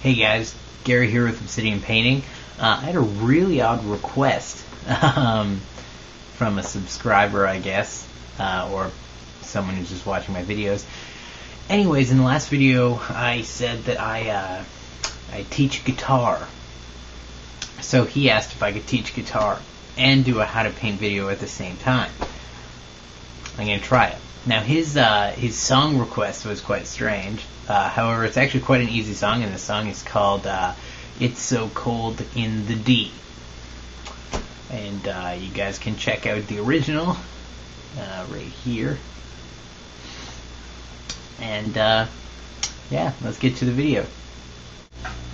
Hey guys, Gary here with Obsidian Painting. I had a really odd request from a subscriber, I guess, or someone who's just watching my videos. Anyways, in the last video, I said that I teach guitar. So he asked if I could teach guitar and do a how to paint video at the same time. I'm going to try it. Now his song request was quite strange. However, it's actually quite an easy song, and the song is called It's So Cold in the D. And you guys can check out the original right here. And yeah, let's get to the video.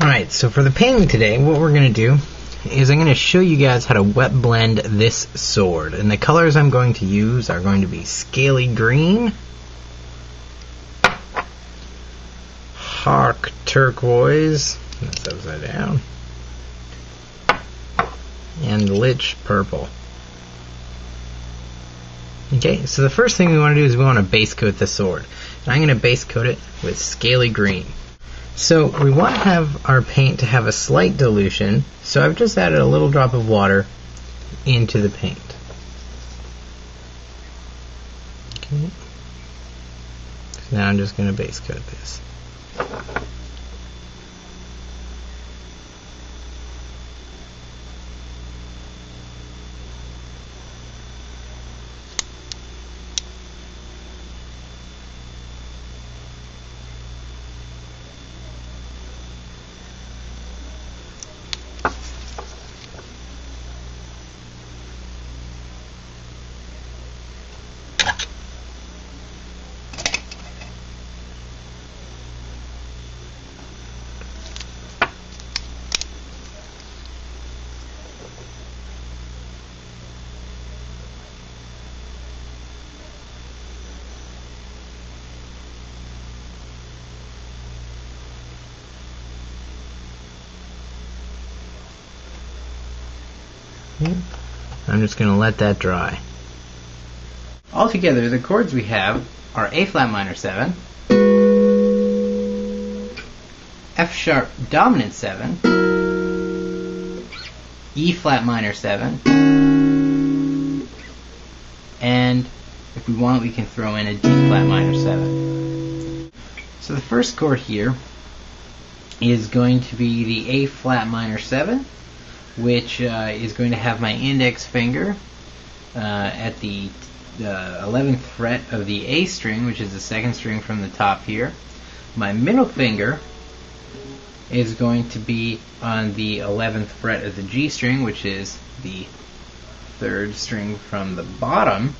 Alright, so for the painting today, what we're going to do is I'm going to show you guys how to wet blend this sword. And the colors I'm going to use are going to be scaly green, hawk turquoise, that's upside down, and lich purple. Okay, so the first thing we want to do is we want to base coat the sword. And I'm going to base coat it with scaly green. So we want to have our paint to have a slight dilution, so I've just added a little drop of water into the paint. Okay. So now I'm just going to base coat this. I'm just going to let that dry. Altogether, the chords we have are A flat minor 7, F sharp dominant 7, E flat minor 7, and if we want, we can throw in a D flat minor 7. So the first chord here is going to be the A flat minor 7, which is going to have my index finger at the 11th fret of the A string, which is the second string from the top here. My middle finger is going to be on the 11th fret of the G string, which is the third string from the bottom.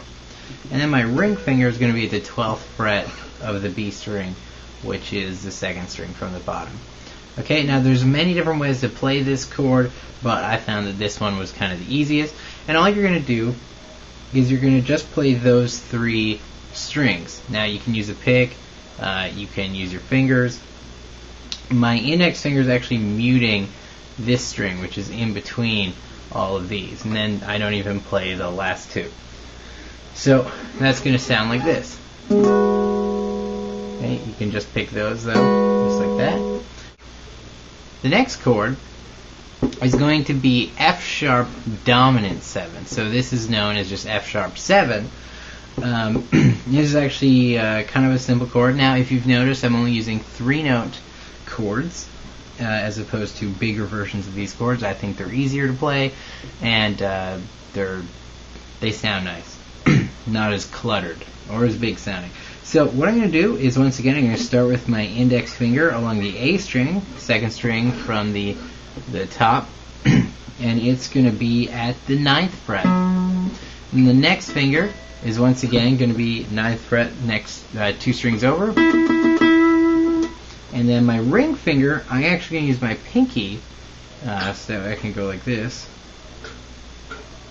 And then my ring finger is going to be at the 12th fret of the B string, which is the second string from the bottom. Okay, now there's many different ways to play this chord, but I found that this one was kind of the easiest. And all you're going to do is you're going to just play those three strings. Now you can use a pick, you can use your fingers. My index finger is actually muting this string, which is in between all of these. And then I don't even play the last two. So that's going to sound like this. Okay, you can just pick those though, just like that. The next chord is going to be F sharp dominant 7. So this is known as just F sharp 7. This is actually kind of a simple chord. Now, if you've noticed, I'm only using 3-note chords as opposed to bigger versions of these chords. I think they're easier to play, and they sound nice, not as cluttered or as big sounding. So what I'm going to do is, once again, I'm going to start with my index finger along the A string, second string from the top, and it's going to be at the 9th fret. And the next finger is once again going to be 9th fret, next 2 strings over. And then my ring finger, I'm actually going to use my pinky, so I can go like this.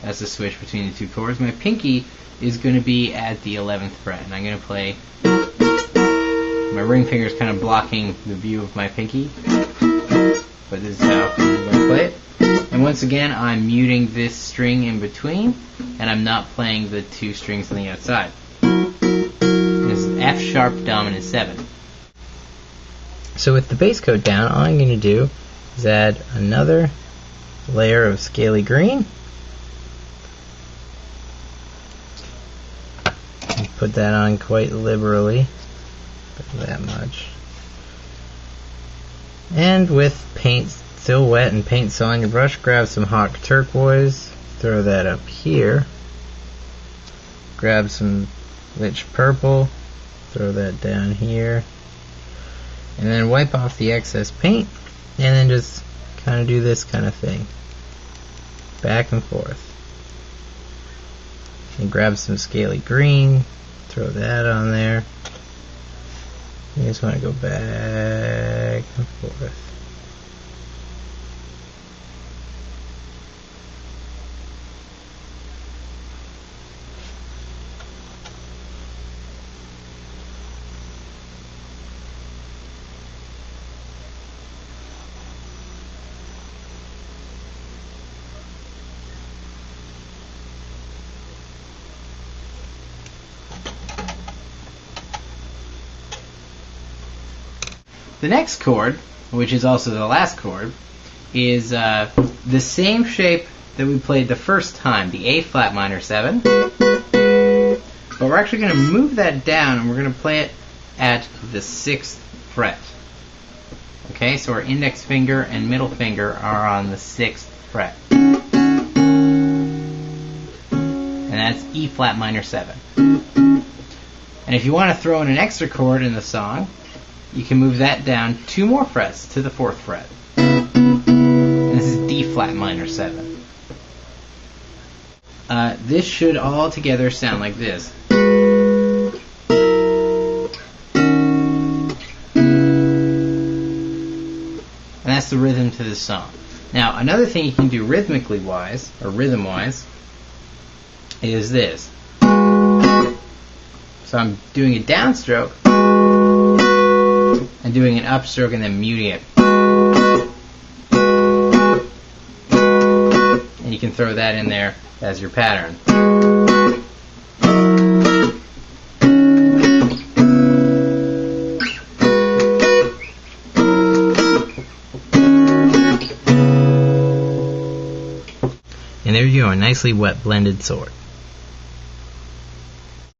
That's the switch between the two chords. My pinky is going to be at the 11th fret, and I'm going to play. My ring finger is kind of blocking the view of my pinky, but this is how I'm going to play it. And once again, I'm muting this string in between, and I'm not playing the 2 strings on the outside. This is F sharp dominant 7. So with the base coat down, all I'm going to do is add another layer of scaly green. And put that on quite liberally. About that much. And with paint still wet and paint still on your brush, grab some hot turquoise, throw that up here. Grab some rich purple, throw that down here. And then wipe off the excess paint, and then just kind of do this kind of thing. Back and forth. And grab some scaly green, throw that on there. You just want to go back and forth. The next chord, which is also the last chord, is the same shape that we played the first time, the A flat minor 7. But we're actually going to move that down and we're going to play it at the 6th fret. Okay, so our index finger and middle finger are on the 6th fret. And that's E flat minor 7. And if you want to throw in an extra chord in the song, you can move that down 2 more frets to the 4th fret. And this is D flat minor 7. This should all together sound like this. And that's the rhythm to this song. Now, another thing you can do rhythmically wise, or rhythm wise, is this. So I'm doing a downstroke, and doing an upstroke and then muting it. And you can throw that in there as your pattern. And there you go, a nicely wet blended sword.